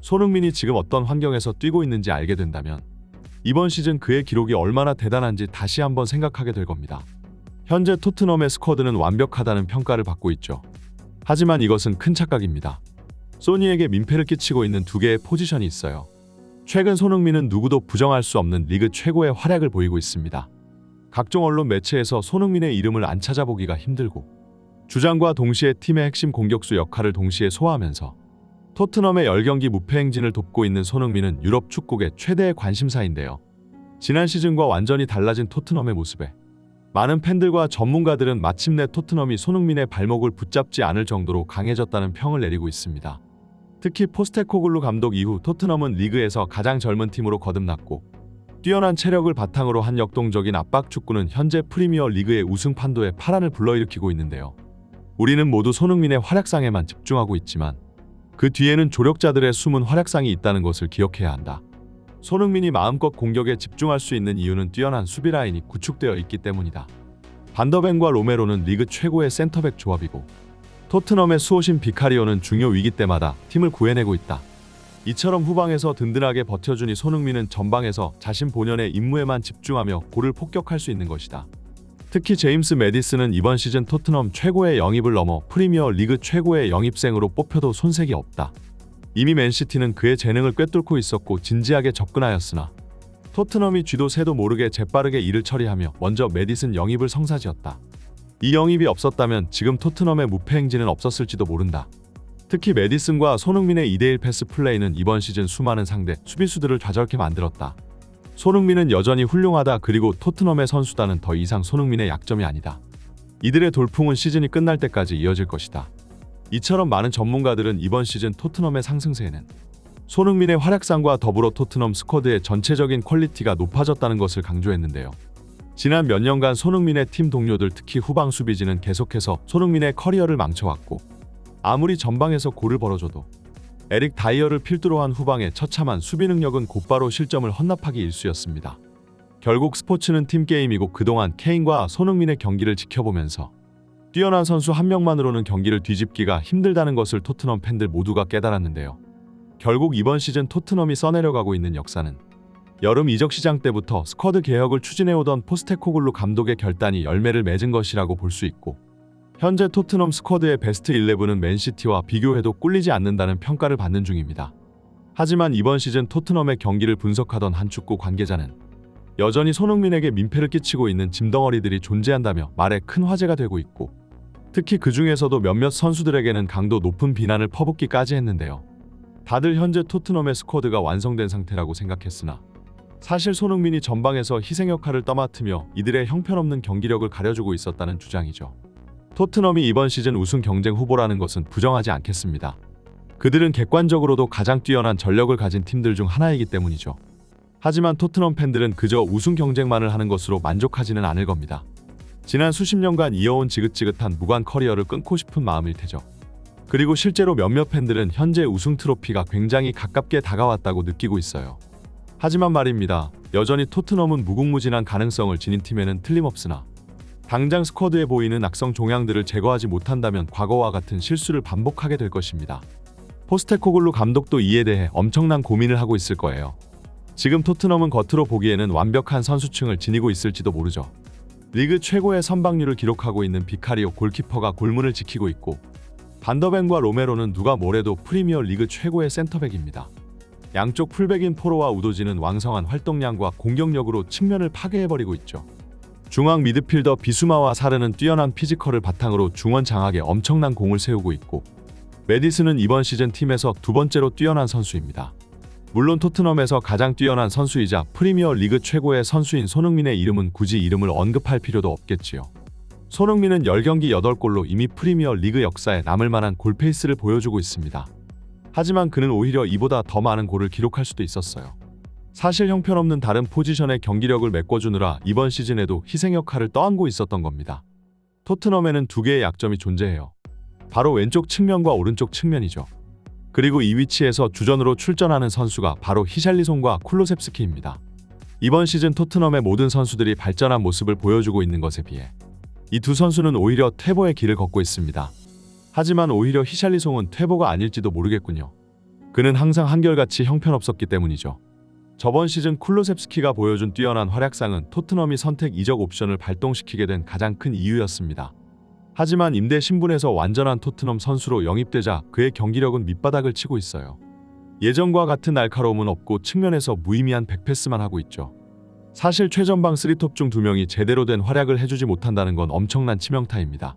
손흥민이 지금 어떤 환경에서 뛰고 있는지 알게 된다면 이번 시즌 그의 기록이 얼마나 대단한지 다시 한번 생각하게 될 겁니다. 현재 토트넘의 스쿼드는 완벽하다는 평가를 받고 있죠. 하지만 이것은 큰 착각입니다. 소니에게 민폐를 끼치고 있는 두 개의 포지션이 있어요. 최근 손흥민은 누구도 부정할 수 없는 리그 최고의 활약을 보이고 있습니다. 각종 언론 매체에서 손흥민의 이름을 안 찾아보기가 힘들고 주장과 동시에 팀의 핵심 공격수 역할을 동시에 소화하면서 토트넘의 10경기 무패 행진을 돕고 있는 손흥민은 유럽 축구계 최대의 관심사인데요. 지난 시즌과 완전히 달라진 토트넘의 모습에 많은 팬들과 전문가들은 마침내 토트넘이 손흥민의 발목을 붙잡지 않을 정도로 강해졌다는 평을 내리고 있습니다. 특히 포스테코글루 감독 이후 토트넘은 리그에서 가장 젊은 팀으로 거듭났고 뛰어난 체력을 바탕으로 한 역동적인 압박 축구는 현재 프리미어 리그의 우승 판도에 파란을 불러일으키고 있는데요. 우리는 모두 손흥민의 활약상에만 집중하고 있지만 그 뒤에는 조력자들의 숨은 활약상이 있다는 것을 기억해야 한다. 손흥민이 마음껏 공격에 집중할 수 있는 이유는 뛰어난 수비 라인이 구축되어 있기 때문이다. 반더벤과 로메로는 리그 최고의 센터백 조합이고 토트넘의 수호신 비카리오는 중요 위기 때마다 팀을 구해내고 있다. 이처럼 후방에서 든든하게 버텨주니 손흥민은 전방에서 자신 본연의 임무에만 집중하며 골을 폭격할 수 있는 것이다. 특히 제임스 매디슨은 이번 시즌 토트넘 최고의 영입을 넘어 프리미어 리그 최고의 영입생으로 뽑혀도 손색이 없다. 이미 맨시티는 그의 재능을 꿰뚫고 있었고 진지하게 접근하였으나 토트넘이 쥐도 새도 모르게 재빠르게 일을 처리하며 먼저 매디슨 영입을 성사지었다. 이 영입이 없었다면 지금 토트넘의 무패 행진은 없었을지도 모른다. 특히 매디슨과 손흥민의 2대1 패스 플레이는 이번 시즌 수많은 상대 수비수들을 좌절케 만들었다. 손흥민은 여전히 훌륭하다. 그리고 토트넘의 선수단은 더 이상 손흥민의 약점이 아니다. 이들의 돌풍은 시즌이 끝날 때까지 이어질 것이다. 이처럼 많은 전문가들은 이번 시즌 토트넘의 상승세에는 손흥민의 활약상과 더불어 토트넘 스쿼드의 전체적인 퀄리티가 높아졌다는 것을 강조했는데요. 지난 몇 년간 손흥민의 팀 동료들 특히 후방 수비진은 계속해서 손흥민의 커리어를 망쳐왔고 아무리 전방에서 골을 벌어줘도 에릭 다이어를 필두로 한 후방의 처참한 수비 능력은 곧바로 실점을 헌납하기 일쑤였습니다. 결국 스포츠는 팀게임이고 그동안 케인과 손흥민의 경기를 지켜보면서 뛰어난 선수 한 명만으로는 경기를 뒤집기가 힘들다는 것을 토트넘 팬들 모두가 깨달았는데요. 결국 이번 시즌 토트넘이 써내려가고 있는 역사는 여름 이적 시장 때부터 스쿼드 개혁을 추진해오던 포스테코글루 감독의 결단이 열매를 맺은 것이라고 볼 수 있고 현재 토트넘 스쿼드의 베스트 11은 맨시티와 비교해도 꿀리지 않는다는 평가를 받는 중입니다. 하지만 이번 시즌 토트넘의 경기를 분석하던 한 축구 관계자는 여전히 손흥민에게 민폐를 끼치고 있는 짐덩어리들이 존재한다며 말에 큰 화제가 되고 있고 특히 그 중에서도 몇몇 선수들에게는 강도 높은 비난을 퍼붓기까지 했는데요. 다들 현재 토트넘의 스쿼드가 완성된 상태라고 생각했으나 사실 손흥민이 전방에서 희생 역할을 떠맡으며 이들의 형편없는 경기력을 가려주고 있었다는 주장이죠. 토트넘이 이번 시즌 우승 경쟁 후보라는 것은 부정하지 않겠습니다. 그들은 객관적으로도 가장 뛰어난 전력을 가진 팀들 중 하나이기 때문이죠. 하지만 토트넘 팬들은 그저 우승 경쟁만을 하는 것으로 만족하지는 않을 겁니다. 지난 수십 년간 이어온 지긋지긋한 무관 커리어를 끊고 싶은 마음일 테죠. 그리고 실제로 몇몇 팬들은 현재 우승 트로피가 굉장히 가깝게 다가왔다고 느끼고 있어요. 하지만 말입니다. 여전히 토트넘은 무궁무진한 가능성을 지닌 팀에는 틀림없으나 당장 스쿼드에 보이는 악성 종양들을 제거하지 못한다면 과거와 같은 실수를 반복하게 될 것입니다. 포스테코글루 감독도 이에 대해 엄청난 고민을 하고 있을 거예요. 지금 토트넘은 겉으로 보기에는 완벽한 선수층을 지니고 있을지도 모르죠. 리그 최고의 선방률을 기록하고 있는 비카리오 골키퍼가 골문을 지키고 있고 반더벤과 로메로는 누가 뭐래도 프리미어 리그 최고의 센터백입니다. 양쪽 풀백인 포로와 우도지는 왕성한 활동량과 공격력으로 측면을 파괴해버리고 있죠. 중앙 미드필더 비수마와 사르는 뛰어난 피지컬을 바탕으로 중원 장악에 엄청난 공을 세우고 있고 매디슨은 이번 시즌 팀에서 두 번째로 뛰어난 선수입니다. 물론 토트넘에서 가장 뛰어난 선수이자 프리미어 리그 최고의 선수인 손흥민의 이름은 굳이 이름을 언급할 필요도 없겠지요. 손흥민은 10경기 8골로 이미 프리미어 리그 역사에 남을 만한 골페이스를 보여주고 있습니다. 하지만 그는 오히려 이보다 더 많은 골을 기록할 수도 있었어요. 사실 형편없는 다른 포지션의 경기력을 메꿔주느라 이번 시즌에도 희생 역할을 떠안고 있었던 겁니다. 토트넘에는 두 개의 약점이 존재해요. 바로 왼쪽 측면과 오른쪽 측면이죠. 그리고 이 위치에서 주전으로 출전하는 선수가 바로 히샬리송과 쿨로셉스키입니다. 이번 시즌 토트넘의 모든 선수들이 발전한 모습을 보여주고 있는 것에 비해 이 두 선수는 오히려 퇴보의 길을 걷고 있습니다. 하지만 오히려 히샬리송은 퇴보가 아닐지도 모르겠군요. 그는 항상 한결같이 형편없었기 때문이죠. 저번 시즌 쿨루셉스키가 보여준 뛰어난 활약상은 토트넘이 선택 이적 옵션을 발동시키게 된 가장 큰 이유였습니다. 하지만 임대 신분에서 완전한 토트넘 선수로 영입되자 그의 경기력은 밑바닥을 치고 있어요. 예전과 같은 날카로움은 없고 측면에서 무의미한 백패스만 하고 있죠. 사실 최전방 3톱 중 2명이 제대로 된 활약을 해주지 못한다는 건 엄청난 치명타입니다.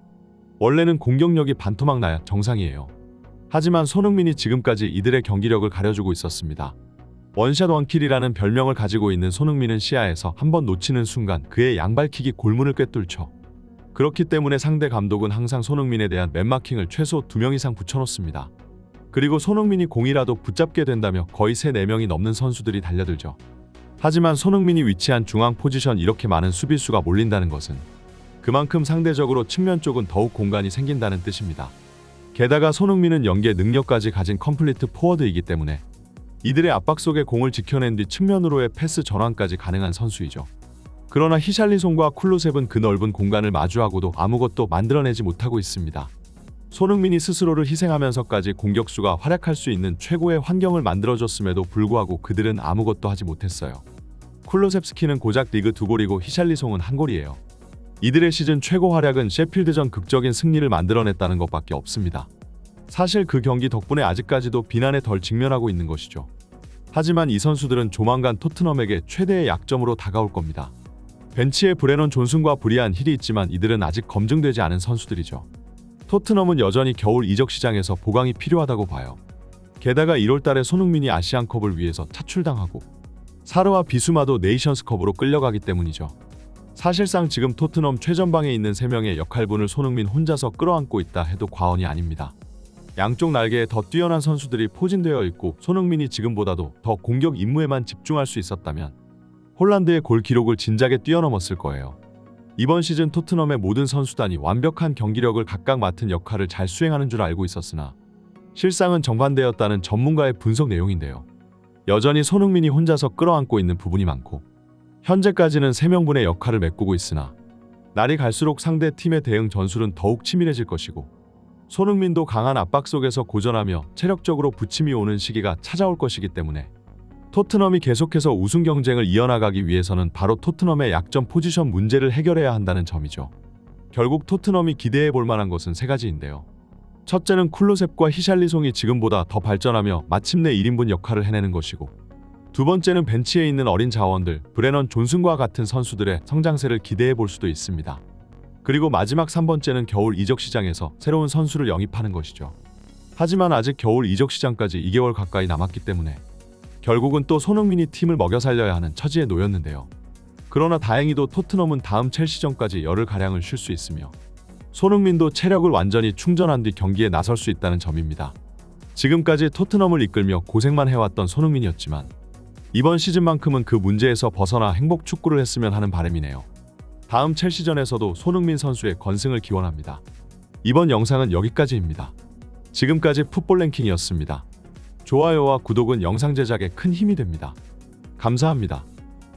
원래는 공격력이 반토막 나야 정상이에요. 하지만 손흥민이 지금까지 이들의 경기력을 가려주고 있었습니다. 원샷 원킬이라는 별명을 가지고 있는 손흥민은 시야에서 한번 놓치는 순간 그의 양발킥이 골문을 꿰뚫죠. 그렇기 때문에 상대 감독은 항상 손흥민에 대한 맨마킹을 최소 2명 이상 붙여놓습니다. 그리고 손흥민이 공이라도 붙잡게 된다며 거의 3-4명이 넘는 선수들이 달려들죠. 하지만 손흥민이 위치한 중앙 포지션 이렇게 많은 수비수가 몰린다는 것은 그만큼 상대적으로 측면 쪽은 더욱 공간이 생긴다는 뜻입니다. 게다가 손흥민은 연계 능력까지 가진 컴플리트 포워드이기 때문에 이들의 압박 속에 공을 지켜낸 뒤 측면으로의 패스 전환까지 가능한 선수이죠. 그러나 히샬리송과 쿨루셉은 그 넓은 공간을 마주하고도 아무것도 만들어내지 못하고 있습니다. 손흥민이 스스로를 희생하면서까지 공격수가 활약할 수 있는 최고의 환경을 만들어줬음에도 불구하고 그들은 아무것도 하지 못했어요. 쿨루셉스키는 고작 리그 2골이고 히샬리송은 1골이에요. 이들의 시즌 최고 활약은 셰필드전 극적인 승리를 만들어냈다는 것밖에 없습니다. 사실 그 경기 덕분에 아직까지도 비난에 덜 직면하고 있는 것이죠. 하지만 이 선수들은 조만간 토트넘에게 최대의 약점으로 다가올 겁니다. 벤치에 브레넌 존슨과 브리안 힐이 있지만 이들은 아직 검증되지 않은 선수들이죠. 토트넘은 여전히 겨울 이적 시장에서 보강이 필요하다고 봐요. 게다가 1월달에 손흥민이 아시안컵을 위해서 차출당하고 사르와 비수마도 네이션스컵으로 끌려가기 때문이죠. 사실상 지금 토트넘 최전방에 있는 3명의 역할분을 손흥민 혼자서 끌어안고 있다 해도 과언이 아닙니다. 양쪽 날개에 더 뛰어난 선수들이 포진되어 있고 손흥민이 지금보다도 더 공격 임무에만 집중할 수 있었다면 홀란드의 골 기록을 진작에 뛰어넘었을 거예요. 이번 시즌 토트넘의 모든 선수단이 완벽한 경기력을 각각 맡은 역할을 잘 수행하는 줄 알고 있었으나 실상은 정반대였다는 전문가의 분석 내용인데요. 여전히 손흥민이 혼자서 끌어안고 있는 부분이 많고 현재까지는 3명분의 역할을 메꾸고 있으나 날이 갈수록 상대 팀의 대응 전술은 더욱 치밀해질 것이고 손흥민도 강한 압박 속에서 고전하며 체력적으로 부침이 오는 시기가 찾아올 것이기 때문에 토트넘이 계속해서 우승 경쟁을 이어나가기 위해서는 바로 토트넘의 약점 포지션 문제를 해결해야 한다는 점이죠. 결국 토트넘이 기대해 볼 만한 것은 3가지인데요. 첫째는 쿨루셉과 히샬리송이 지금보다 더 발전하며 마침내 1인분 역할을 해내는 것이고, 두 번째는 벤치에 있는 어린 자원들 브레넌 존슨과 같은 선수들의 성장세를 기대해 볼 수도 있습니다. 그리고 마지막 3번째는 겨울 이적 시장에서 새로운 선수를 영입하는 것이죠. 하지만 아직 겨울 이적 시장까지 2개월 가까이 남았기 때문에 결국은 또 손흥민이 팀을 먹여 살려야 하는 처지에 놓였는데요. 그러나 다행히도 토트넘은 다음 첼시전까지 열흘가량을 쉴 수 있으며 손흥민도 체력을 완전히 충전한 뒤 경기에 나설 수 있다는 점입니다. 지금까지 토트넘을 이끌며 고생만 해왔던 손흥민이었지만 이번 시즌만큼은 그 문제에서 벗어나 행복 축구를 했으면 하는 바람이네요. 다음 첼시전에서도 손흥민 선수의 건승을 기원합니다. 이번 영상은 여기까지입니다. 지금까지 풋볼 랭킹이었습니다. 좋아요와 구독은 영상 제작에 큰 힘이 됩니다. 감사합니다.